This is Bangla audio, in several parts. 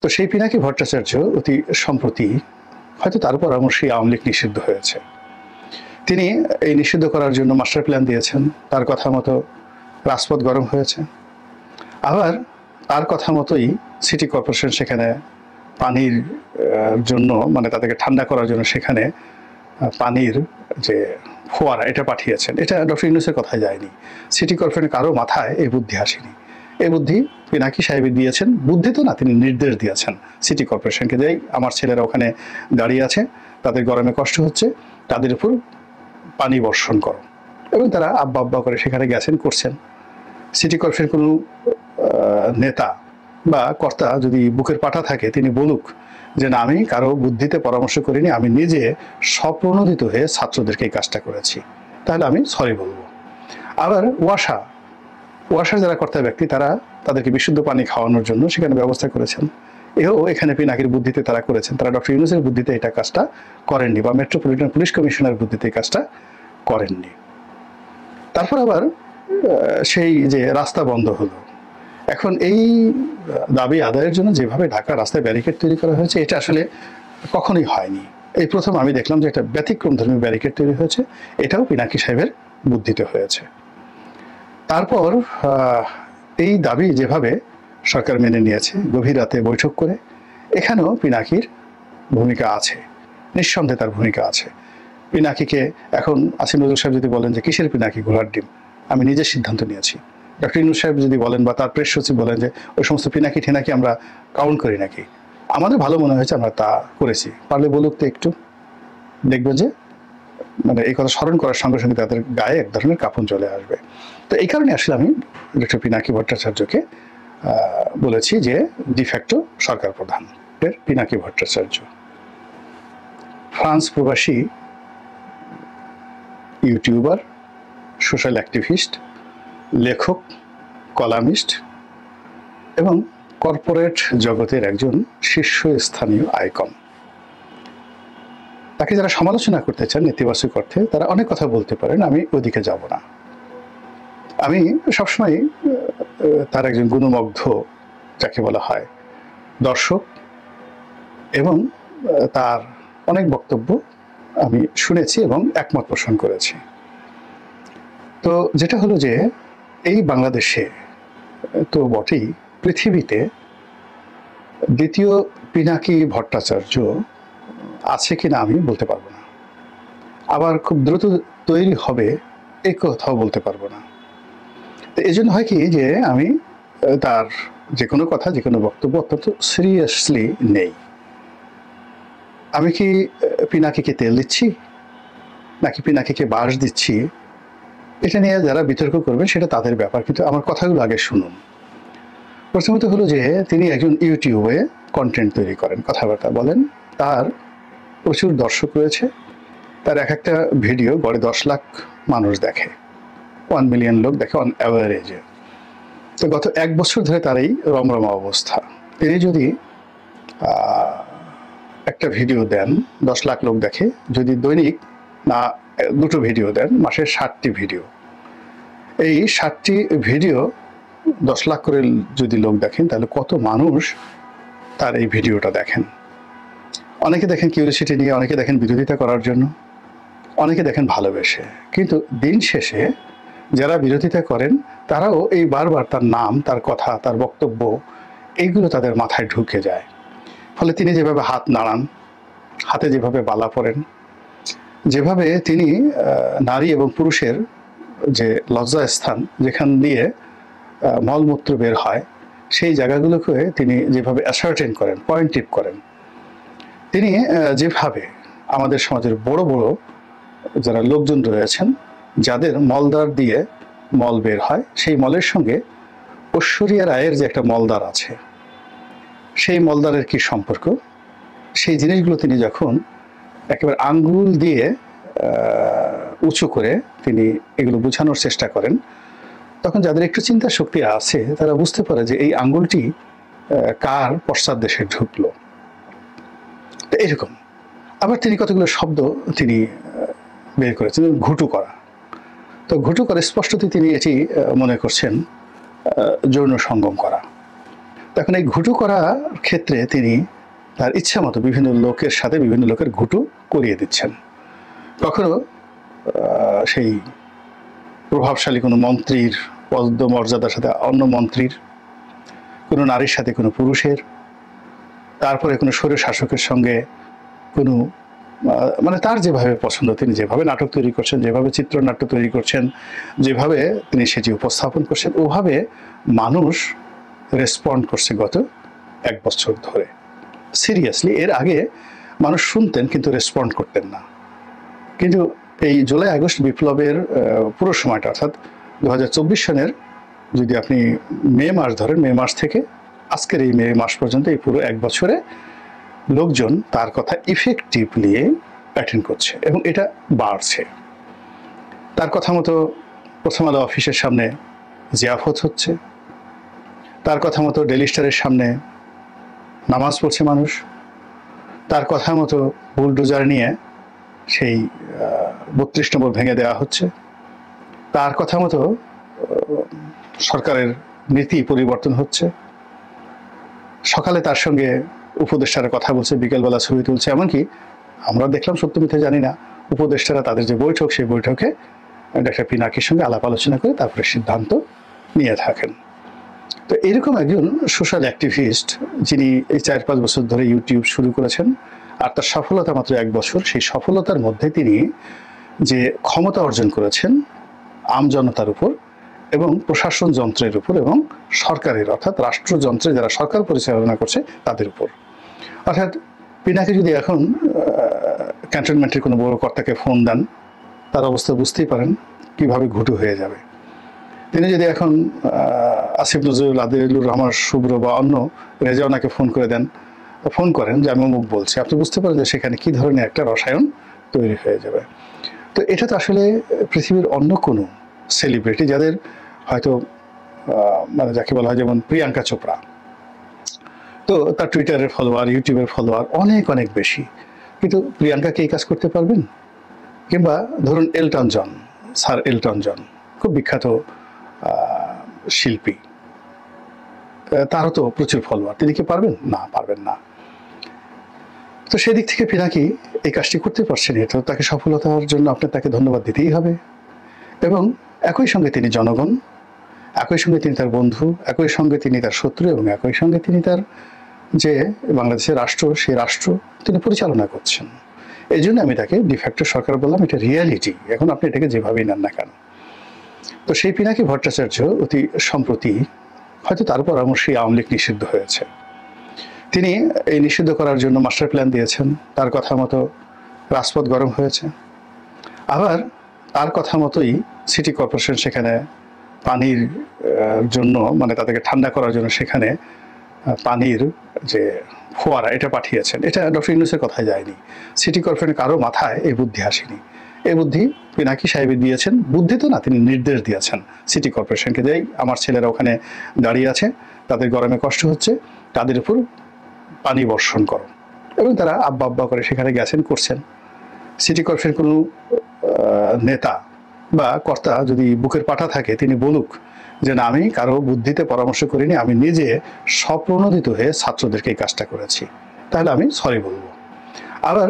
তো সেই পিনাকি ভট্টাচার্য অতি সম্প্রতি হয়তো তার পরামর্শেই আওয়ামী লীগ নিষিদ্ধ হয়েছে। তিনি এই নিষিদ্ধ করার জন্য মাস্টার প্ল্যান দিয়েছেন, তার কথা মতো রাজপথ গরম হয়েছে। আবার তার কথা মতোই সিটি কর্পোরেশন সেখানে পানির জন্য মানে তাদেরকে ঠান্ডা করার জন্য সেখানে পানির যে ফোয়ারা এটা পাঠিয়েছেন। এটা ডক্টর ইউনূসের কথায় যায়নি, সিটি কর্পোরেশনের কারো মাথায় এই বুদ্ধি আসেনি। এই বুদ্ধি পিনাকি সাহেব দিয়েছেন, বুদ্ধি তো না, তিনি নির্দেশ দিয়েছেন সিটি কর্পোরেশনকে, যে আমার ছেলেরা ওখানে দাঁড়িয়ে আছে, তাদের গরমে কষ্ট হচ্ছে, তাদের উপর পানি বর্ষণ করো। এবং তারা আব্বা আব্বা করে সেখানে গেছেন, করছেন। সিটি কর্পোরেশন কোনো নেতা বা কর্তা যদি বুকের পাটা থাকে, তিনি বলুক যে না, আমি কারো বুদ্ধিতে পরামর্শ করিনি, আমি নিজে স্বপ্রণোদিত হয়ে ছাত্রদেরকে এই কাজটা করেছি, তাহলে আমি সরি বলবো। আবার ওয়াসার যারা কর্তা ব্যক্তি, তারা তাদেরকে বিশুদ্ধ পানি খাওয়ানোর জন্য সেখানে ব্যবস্থা করেছেন। এও এখানে পিনাকির বুদ্ধিতে তারা করেছেন, তারা ডক্টর ইউনূসের বুদ্ধিতে এটা কাজটা করেননি, বা মেট্রোপলিটন পুলিশ কমিশনার বুদ্ধিতে এই কাজটা করেননি। তারপর আবার সেই যে রাস্তা বন্ধ হলো, এখন এই দাবি আদায়ের জন্য যেভাবে ঢাকা রাস্তায় ব্যারিকেড তৈরি করা হয়েছে, এটা আসলে কখনোই হয়নি। এই প্রথম আমি দেখলাম যে একটা ব্যতিক্রমধর্মী ব্যারিকেড তৈরি হয়েছে, এটাও পিনাকি সাহেবের বুদ্ধিতে হয়েছে। তারপর এই দাবি যেভাবে সরকার মেনে নিয়েছে, গভীর রাতে বৈঠক করে, এখানেও পিনাকির ভূমিকা আছে, নিঃসন্দেহে তার ভূমিকা আছে। পিনাকিকে এখন আসিফ নজরুল সাহেব যদি বলেন যে কিসের পিনাকি, ঘোড়ার ডিম, আমি নিজের সিদ্ধান্ত নিয়েছি। ডক্টর ইউনূস সাহেব যদি বলেন বা তার প্রেস সচিব বলেন যে ওই সমস্ত পিনাকি ঠিনাকি আমরা কাউন্ট করি নাকি, আমাদের ভালো মনে হয়েছে, আমরা তা করেছি, পারলে বলুক তো একটু, দেখবেন যে মানে এই কথা স্মরণ করার সঙ্গে সঙ্গে তাদের গায়ে এক ধরনের কাঁপন চলে আসবে। তো এই কারণে আসলে আমি ডক্টর পিনাকি ভট্টাচার্যকে বলেছি যে ডিফ্যাক্টো সরকার প্রধান পিনাকি ভট্টাচার্য। ফ্রান্স প্রবাসী ইউটিউবার, সোশ্যাল অ্যাক্টিভিস্ট, লেখক, কলামিস্ট এবং কর্পোরেট জগতের একজন শীর্ষস্থানীয় আইকন। তাকে যারা সমালোচনা করতে চান নেতিবাচক অর্থে, তারা অনেক কথা বলতে পারেন, আমি ওদিকে যাব না। আমি সবসময় তার একজন গুণমুগ্ধ, যাকে বলা হয়, দর্শক, এবং তার অনেক বক্তব্য আমি শুনেছি এবং একমত পোষণ করেছি। তো যেটা হলো যে এই বাংলাদেশে তো বটেই, পৃথিবীতে দ্বিতীয় পিনাকি ভট্টাচার্য আছে কিনা আমি বলতে পারবো না, আবার খুব দ্রুত তৈরি হবে এই কথাও বলতে পারবো না। তো এই জন্য হয় কি যে আমি তার যে কোনো কথা, যে কোনো বক্তব্য অত্যন্ত সিরিয়াসলি নেই। আমি কি পিনাকিকে তেল দিচ্ছি নাকি পিনাকিকে বাঁশ দিচ্ছি, এটা নিয়ে যারা বিতর্ক করবেন সেটা তাদের ব্যাপার, কিন্তু আমার কথাগুলো আগে শুনুন। প্রথমত হলো যে তিনি একজন ইউটিউবে কন্টেন্ট তৈরি করেন, কথাবার্তা বলেন, তার প্রচুর দর্শক রয়েছে, তার এক একটা ভিডিও গড়ে 10 লাখ মানুষ দেখে, 1 মিলিয়ন লোক দেখে অন অ্যাভারেজে। তো গত 1 বছর ধরে তার এই রমরমা অবস্থা। তিনি যদি একটা ভিডিও দেন 10 লাখ লোক দেখে, যদি দৈনিক না 2টো ভিডিও দেন, মাসে 60টি ভিডিও, এই 60টি ভিডিও 10 লাখ করে যদি লোক দেখেন, তাহলে কত মানুষ তার এই ভিডিওটা দেখেন। অনেকে দেখেন কিউরিওসিটি নিয়ে, অনেকে দেখেন বিরোধিতা করার জন্য, অনেকে দেখেন ভালোবেসে। কিন্তু দিন শেষে যারা বিরোধিতা করেন তারাও এই বারবার তার নাম, তার কথা, তার বক্তব্য, এইগুলো তাদের মাথায় ঢুকে যায়। ফলে তিনি যেভাবে হাত নাড়ান, হাতে যেভাবে বালা পরেন, যেভাবে তিনি নারী এবং পুরুষের যে লজ্জা স্থান, যেখান দিয়ে মলমূত্র বের হয়, সেই জায়গাগুলোকে তিনি যেভাবে অ্যাসার্টেন করেন, পয়েন্টিভ করেন, তিনি যেভাবে আমাদের সমাজের বড় বড় যারা লোকজন রয়েছেন, যাদের মলদ্বার দিয়ে মল বের হয়, সেই মলের সঙ্গে ঐশ্বরিয়া রায়ের যে একটা মলদ্বার আছে, সেই মলদ্বারের কি সম্পর্ক, সেই জিনিসগুলো তিনি যখন একেবারে আঙ্গুল দিয়ে উঁচু করে তিনি এগুলো বোঝানোর চেষ্টা করেন, তখন যাদের একটু চিন্তা শক্তি আছে তারা বুঝতে পারে যে এই আঙ্গুলটি কার পশ্চাৎ দেশে ঢুকলো। তো এরকম আবার তিনি কতগুলো শব্দ তিনি বের করেছেন, ঘুটু করা। তো ঘুটু করে স্পষ্টতই তিনি এটি মনে করছেন যৌন সঙ্গম করা। এখন এই ঘুটু করার ক্ষেত্রে তিনি তার ইচ্ছা মতো বিভিন্ন লোকের সাথে বিভিন্ন লোকের ঘুটু করিয়ে দিচ্ছেন। কখনো সেই প্রভাবশালী কোনো মন্ত্রীর পদমর্যাদার সাথে অন্য মন্ত্রীর, কোনো নারীর সাথে কোনো পুরুষের, তারপরে কোনো স্বৈর শাসকের সঙ্গে কোনো মানে তার যেভাবে পছন্দ তিনি যেভাবে নাটক তৈরি করছেন, যেভাবে চিত্রনাট্য তৈরি করছেন, যেভাবে তিনি সেটি উপস্থাপন করছেন, ওভাবে মানুষ রেসপন্ড করছে গত 1 বছর ধরে। সিরিয়াসলি এর আগে মানুষ শুনতেন কিন্তু রেসপন্ড করতেন না। কিন্তু এই জুলাই আগস্ট বিপ্লবের পুরো সময়টা অর্থাৎ 2024 সনের যদি আপনি মে মাস ধরেন, মে মাস থেকে আজকের এই মে মাস পর্যন্ত এই পুরো 1 বছরে লোকজন তার কথা ইফেক্টিভলি অ্যাটেন্ড করছে এবং এটা বাড়ছে। তার কথা মতো প্রথম আলো অফিসের সামনে জিয়াফত হচ্ছে, তার কথা মতো ডেইলি স্টারের সামনে নামাজ পড়ছে মানুষ, তার কথা মতো বুলডোজার নিয়ে সেই 32 নম্বর ভেঙে দেওয়া হচ্ছে, তার কথা মতো সরকারের নীতি পরিবর্তন হচ্ছে। সকালে তার সঙ্গে উপদেষ্টারা কথা বলছে, বিকেলবেলা ছবি তুলছে, এমনকি আমরা দেখলাম সত্য মিথ্যা জানি না, উপদেষ্টারা তাদের যে বৈঠক সেই বৈঠকে ডক্টর পিনাকির সঙ্গে আলাপ আলোচনা করে তারপরে সিদ্ধান্ত নিয়ে থাকেন। তো এরকম একজন সোশ্যাল অ্যাক্টিভিস্ট যিনি এই 4-5 বছর ধরে ইউটিউব শুরু করেছেন, আর তার সফলতা মাত্র 1 বছর, সেই সফলতার মধ্যে তিনি যে ক্ষমতা অর্জন করেছেন আমজনতার উপর এবং প্রশাসন যন্ত্রের উপর এবং সরকারের অর্থাৎ রাষ্ট্রযন্ত্রে যারা সরকার পরিচালনা করছে তাদের উপর। অর্থাৎ পিনাকি যদি এখন ক্যান্টনমেন্টের কোনো বড় কর্তাকে ফোন দেন, তার অবস্থা বুঝতেই পারেন কিভাবে ঘুটু হয়ে যাবে। তিনি যদি এখন আসিফ নজরুল, আদিলুর রহমান শুভ্র বা অন্য রেজাওনাকে ফোন করেন যে আমি অমুক বলছি, আপনি বুঝতে পারেন যে সেখানে কি ধরনের একটা রসায়ন তৈরি হয়ে যাবে। তো এটা তো আসলে পৃথিবীর অন্য কোনো সেলিব্রিটি যাদের হয়তো মানে যাকে বলা হয় যেমন প্রিয়াঙ্কা চোপড়া, তো তার টুইটারের ফলোয়ার, ইউটিউবের ফলোয়ার অনেক অনেক বেশি, কিন্তু প্রিয়াঙ্কাকে এই কাজ করতে পারবেন? কিংবা ধরুন Elton John, sir Elton John খুব বিখ্যাত শিল্পী, তারও তো প্রচুর ফলোয়ার, তিনি কি পারবেন? না, পারবেন না। তো সেদিক থেকে পিনাকি এই কাজটি করতে পারছেন, এটা তাকে সফলতার জন্য আপনার তাকে ধন্যবাদ দিতেই হবে। এবং একই সঙ্গে তিনি জনগণ, একই সঙ্গে তিনি তার বন্ধু, একই সঙ্গে তিনি তার শত্রু এবং একই সঙ্গে তিনি তার যে বাংলাদেশের রাষ্ট্র, সেই রাষ্ট্র তিনি পরিচালনা করছেন। এই জন্য আমি তাকে ডিফ্যাক্টো সরকার বললাম, এটা রিয়ালিটি, এখন আপনি এটাকে যেভাবেই নেন না কেন। তো সেই পিনাকি ভট্টাচার্য অতি সম্প্রতি হয়তো তার পরামর্শেই আওয়ামী লীগ নিষিদ্ধ হয়েছে। তিনি এই নিষিদ্ধ করার জন্য মাস্টার প্ল্যান দিয়েছেন, তার কথা মতো রাজপথ গরম হয়েছে। আবার তার কথা মতোই সিটি কর্পোরেশন সেখানে পানির জন্য মানে তাদেরকে ঠান্ডা করার জন্য সেখানে পানির যে ফোয়ারা এটা পাঠিয়েছেন। এটা ডক্টর ইউনূসের কথায় যায়নি, সিটি কর্পোরেশনের কারো মাথায় এই বুদ্ধি আসেনি। এই বুদ্ধি পিনাকি সাহেব দিয়েছেন, বুদ্ধি তো না, তিনি নির্দেশ দিয়েছেন সিটি কর্পোরেশনকে, যে আমার ছেলেরা ওখানে দাঁড়িয়ে আছে, তাদের গরমে কষ্ট হচ্ছে, তাদের উপর পানি বর্ষণ করো। এবং তারা আব্বা আব্বা করে সেখানে গেছেন, করছেন। সিটি কর্পোরেশন কোনো নেতা বা কর্তা যদি বুকের পাটা থাকে, তিনি বলুক যে না, আমি কারো বুদ্ধিতে পরামর্শ করিনি, আমি নিজে স্বপ্রণোদিত হয়ে ছাত্রদেরকে এই কাজটা করেছি, তাহলে আমি সরি বলবো। আবার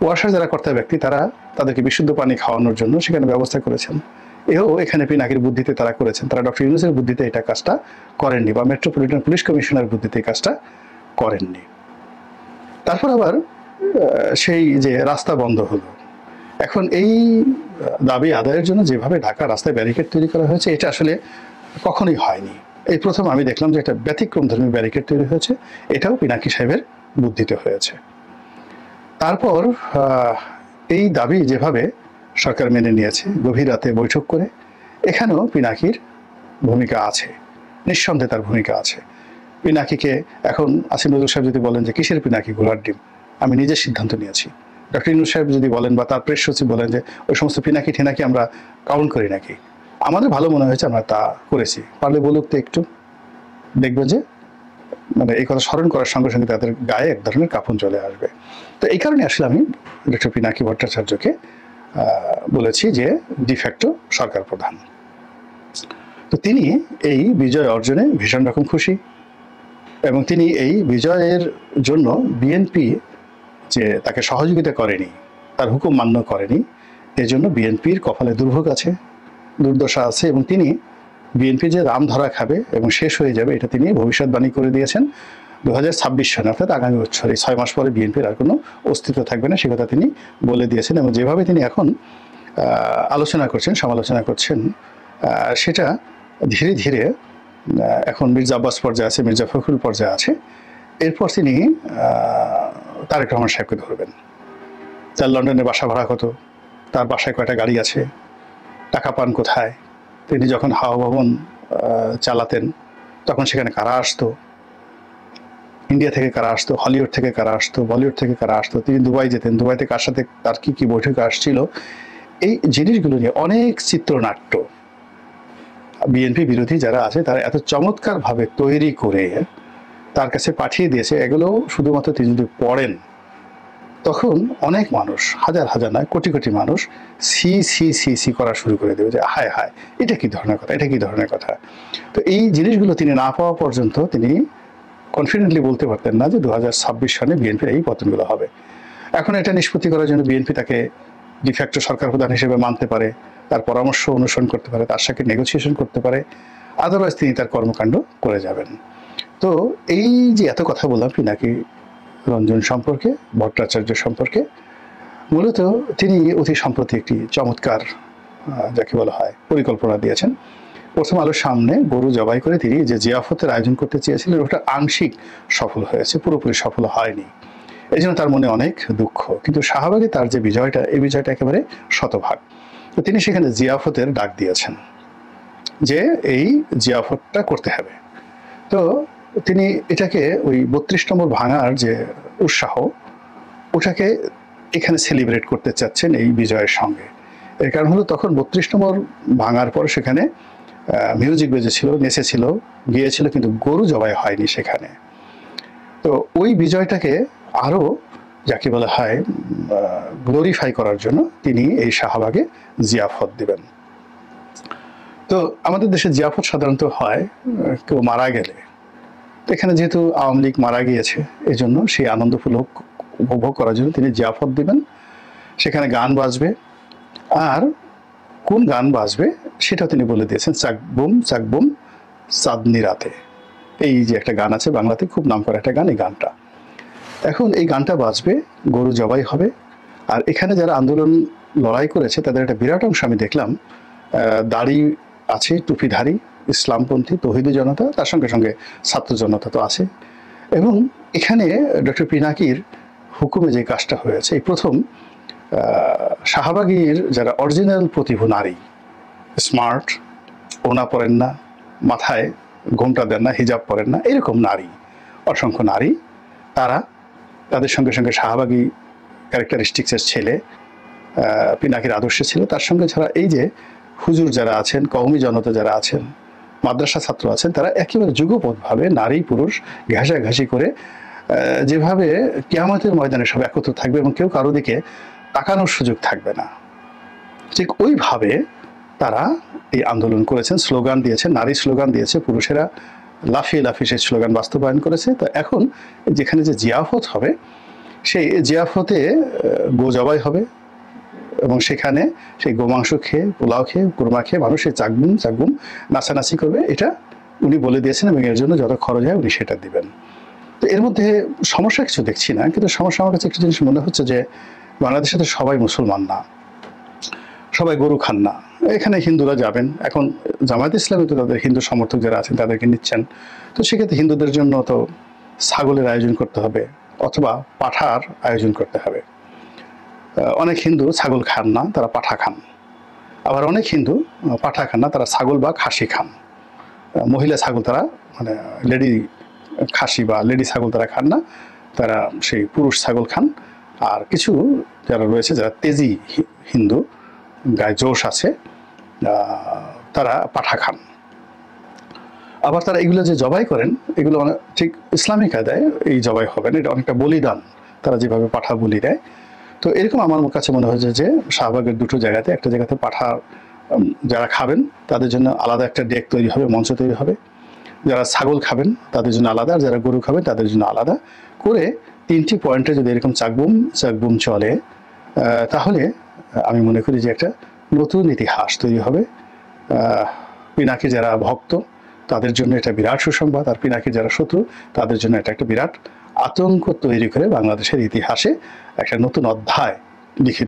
ওয়াসার যারা কর্তা ব্যক্তি, তারা তাদেরকে বিশুদ্ধ পানি খাওয়ানোর জন্য সেখানে ব্যবস্থা করেছেন। এখানে পিনাকির বুদ্ধিতে তারা করেছেন, তারা ডক্টর ইউনূসের বুদ্ধিতে এটা কাজটা করেননি, বা মেট্রোপলিটন পুলিশ কমিশনার বুদ্ধিতে এই কাজটা করেননি। তারপর আবার সেই যে রাস্তা বন্ধ হলো, এখন এই দাবি আদায়ের জন্য যেভাবে ঢাকা রাস্তায় ব্যারিকেড তৈরি করা হয়েছে, এটা আসলে কখনোই হয়নি। এই প্রথম আমি দেখলাম যে একটা ব্যতিক্রমধর্মী ব্যারিকেড তৈরি হয়েছে, এটাও পিনাকি সাহেবের বুদ্ধিতে হয়েছে। তারপর এই দাবি যেভাবে সরকার মেনে নিয়েছে, গভীর রাতে বৈঠক করে, এখানেও পিনাকির ভূমিকা আছে, নিঃসন্দেহে তার ভূমিকা আছে। পিনাকিকে এখন আসিফ নজরুল সাহেব যদি বলেন যে কিসের পিনাকি, ঘোড়ার ডিম, আমি নিজের সিদ্ধান্ত নিয়েছি। ডক্টর ইউনূস সাহেব যদি বলেন বা তার প্রেস সচিব বলেন যে ওই সমস্ত পিনাকি ঠিনাকি আমরা কাউন্ট করি নাকি, আমাদের ভালো মনে হয়েছে আমরা তা করেছি, পারলে বলুক তো একটু, দেখবেন যে মানে এই কথা স্মরণ করার সঙ্গে সঙ্গে তাদের গায়ে এক ধরনের কাঁপন চলে আসবে। তো এই কারণে আসলে আমি ডক্টর পিনাকি ভট্টাচার্যকে বলেছি যে ডিফ্যাক্টো সরকার প্রধান। তো তিনি এই বিজয় অর্জনে ভীষণ রকম খুশি। এবং তিনি এই বিজয়ের জন্য বিএনপি যে তাকে সহযোগিতা করেনি, তার হুকুম মান্য করেনি, এজন্য বিএনপির কপালে দুর্ভোগ আছে, দুর্দশা আছে, এবং তিনি বিএনপি যে রাম ধরা খাবে এবং শেষ হয়ে যাবে এটা তিনি ভবিষ্যৎবাণী করে দিয়েছেন। 2026 সালে অর্থাৎ আগামী বছর এই 6 মাস পরে বিএনপির আর কোনো অস্তিত্ব থাকবে না, সে কথা তিনি বলে দিয়েছেন। এবং যেভাবে তিনি এখন আলোচনা করছেন, সমালোচনা করছেন, সেটা ধীরে ধীরে এখন মির্জা আব্বাস পর্যায়ে আছে, মির্জা ফখরুল পর্যায়ে আছে, এরপর তিনি তারেক রহমান সাহেবকে ধরবেন। তার লন্ডনে বাসা ভাড়া কত, তার বাসায় কয়টা গাড়ি আছে, টাকা পান কোথায়, তিনি যখন হাওয়া ভবন চালাতেন তখন সেখানে কারা আসতো, ইন্ডিয়া থেকে কারা আসতো, হলিউড থেকে কারা আসতো, বলিউড থেকে কারা আসতো, তিনি দুবাই যেতেন, দুবাইতে কার সাথে তার কি কি বৈঠকে আসছিল, এই জিনিসগুলো নিয়ে অনেক চিত্রনাট্য বিএনপি বিরোধী যারা আছে তারা এত চমৎকারভাবে তৈরি করে তার কাছে পাঠিয়ে দিয়েছে। এগুলো শুধুমাত্র তিনি যদি পড়েন তখন অনেক মানুষ, হাজার হাজার নয় কোটি কোটি মানুষ সি সি সি সি করা শুরু করে দেবে যে হায় হায়, এটা কি ধরনের কথা, এটা কি ধরনের কথা। তো এই জিনিসগুলো তিনি না পাওয়া পর্যন্ত তিনি কনফিডেন্টলি বলতে পারতেন না যে 2026 সালে বিএনপির এই পতনগুলো হবে। এখন এটা নিষ্পত্তি করার জন্য বিএনপি তাকে ডিফ্যাক্টো সরকার প্রধান হিসেবে মানতে পারে, তার পরামর্শ অনুসরণ করতে পারে, তার সাথে নেগোসিয়েশন করতে পারে, আদারওয়াইজ তিনি তার কর্মকাণ্ড করে যাবেন। তো এই যে এত কথা বললাম পিনাকি রঞ্জন সম্পর্কে, ভট্টাচার্য সম্পর্কে, মূলত তিনি অতি সম্প্রতি একটি চমৎকার যাকে বলা হয় পরিকল্পনা দিয়েছেন। প্রথম আলোর সামনে গরু জবাই করে তিনি যে জিয়াফতের আয়োজন করতে চেয়েছিলেন ওটা আংশিক সফল হয়েছে, পুরোপুরি সফল হয়নি, এই জন্য তার মনে অনেক দুঃখ। কিন্তু শাহবাগে তার যে বিজয়টা, এই বিজয়টা একেবারে শতভাগ। তো তিনি সেখানে জিয়াফতের ডাক দিয়েছেন যে এই জিয়াফতটা করতে হবে। তো তিনি এটাকে ওই 32 নম্বর ভাঙার যে উৎসাহ, ওটাকে এখানে সেলিব্রেট করতে চাচ্ছেন এই বিজয়ের সঙ্গে। এর কারণ হলো তখন 32 নম্বর ভাঙার পর সেখানে মিউজিক বেজেছিল, নেচেছিল, গিয়েছিল, কিন্তু গরু জবাই হয়নি সেখানে। তো ওই বিজয়টাকে আরো যাকে বলা হয় গ্লোরিফাই করার জন্য তিনি এই শাহবাগে জিয়াফত দিবেন। তো আমাদের দেশে জিয়াফত সাধারণত হয় কেউ মারা গেলে, এখানে যেহেতু আওয়ামী লীগ মারা গিয়েছে এই জন্য সেই আনন্দ উপভোগ করার জন্য তিনি জিয়াফত দিবেন। সেখানে গান বাজবে, আর কোন গান বাজবে সেটাও তিনি বলে দিয়েছেন, চাকবুম চাকবুম চাঁদনি রাতে, এই যে একটা গান আছে বাংলাতে খুব নাম করা একটা গান, এই গানটা এখন এই গানটা বাজবে, গরু জবাই হবে। আর এখানে যারা আন্দোলন লড়াই করেছে তাদের একটা বিরাট অংশ আমি দেখলাম দাড়ি আছে, টুপিধারী, ইসলামপন্থী, তৌহিদি জনতা, তার সঙ্গে সঙ্গে ছাত্র জনতা তো আছে। এবং এখানে ডক্টর পিনাকির হুকুমে যে কাজটা হয়েছে, এই প্রথম শাহবাগীর যারা অরিজিনাল প্রতিভু নারী, স্মার্ট, ওনা পরেন না, মাথায় ঘোমটা দেন না, হিজাব পরেন না, এরকম নারী, অসংখ্য নারী, তারা তাদের সঙ্গে সঙ্গে শাহবাগী ক্যারেক্টারিস্টিক্সের ছেলে, পিনাকির আদর্শে ছিল, তার সঙ্গে ছাড়া এই যে হুজুর যারা আছেন, কওমি জনতা যারা আছেন, মাদ্রাসা ছাত্র আছেন, তারা একেবারে যুগপৎভাবে নারী পুরুষ ঘাসাঘাসি করে যেভাবে কিয়ামতের ময়দানে সব একত্র থাকবে এবং কেউ কারো দিকে তাকানোর সুযোগ থাকবে না, ঠিক ওইভাবে তারা এই আন্দোলন করেছেন, স্লোগান দিয়েছেন, নারী স্লোগান দিয়েছে, পুরুষেরা লাফিয়ে লাফিয়ে সেই স্লোগান বাস্তবায়ন করেছে। তো এখন যেখানে যে জিয়াফত হবে, সেই জিয়াফতে গো জবাই হবে এবং সেখানে সেই গোমাংস খেয়ে, পোলাও খেয়ে, কুরমা খেয়ে মানুষ এই চাকবুম চাকবুম নাচানাচি করবে, এটা উনি বলে দিয়েছেন এবং এর জন্য যত খরচ হয় উনি সেটা দিবেন। তো এর মধ্যে সমস্যা কিছু দেখছি না, কিন্তু সমস্যা আমার কাছে একটা জিনিস মনে হচ্ছে যে বাংলাদেশে তো সবাই মুসলমান না, সবাই গরু খান না, এখানে হিন্দুরা যাবেন, এখন জামায়াত ইসলামী তো তাদের হিন্দু সমর্থক যারা আছেন তাদেরকে নিচ্ছেন, তো সেক্ষেত্রে হিন্দুদের জন্য তো ছাগলের আয়োজন করতে হবে অথবা পাঠার আয়োজন করতে হবে। অনেক হিন্দু ছাগল খান না, তারা পাঠা খান, আবার অনেক হিন্দু পাঠা খান না, তারা ছাগল বা খাসি খান। মহিলা ছাগল তারা মানে লেডি খাসি বা লেডি ছাগল তারা খান না, তারা সেই পুরুষ ছাগল খান। আর কিছু যারা রয়েছে যারা তেজি হিন্দু, গায়ে জোশ আছে, তারা পাঠা খান। আবার তারা এগুলো যে জবাই করেন এগুলো ঠিক ইসলামিক কায়দায় এই জবাই হবে না, এটা অনেকটা বলিদান, তারা যেভাবে পাঠা বলি দেয়। তো এরকম আমার কাছে মনে হয়েছে যে শাহবাগের দুটো জায়গাতে, একটা জায়গাতে পাঠা যারা খাবেন তাদের জন্য আলাদা একটা ডেক তৈরি হবে, মঞ্চ তৈরি হবে, যারা ছাগল খাবেন তাদের জন্য আলাদা, আর যারা গরু খাবেন তাদের জন্য আলাদা করে 3টি পয়েন্টে যদি এরকম চাকবুম চলে, তাহলে আমি মনে করি যে একটা নতুন ইতিহাস তৈরি হবে। পিনাকি যারা ভক্ত তাদের জন্য এটা বিরাট সুসংবাদ, আর পিনাকি যারা শত্রু তাদের জন্য এটা একটা বিরাট আতঙ্ক তৈরি করে বাংলাদেশের ইতিহাসে একটা নতুন অধ্যায় লিখে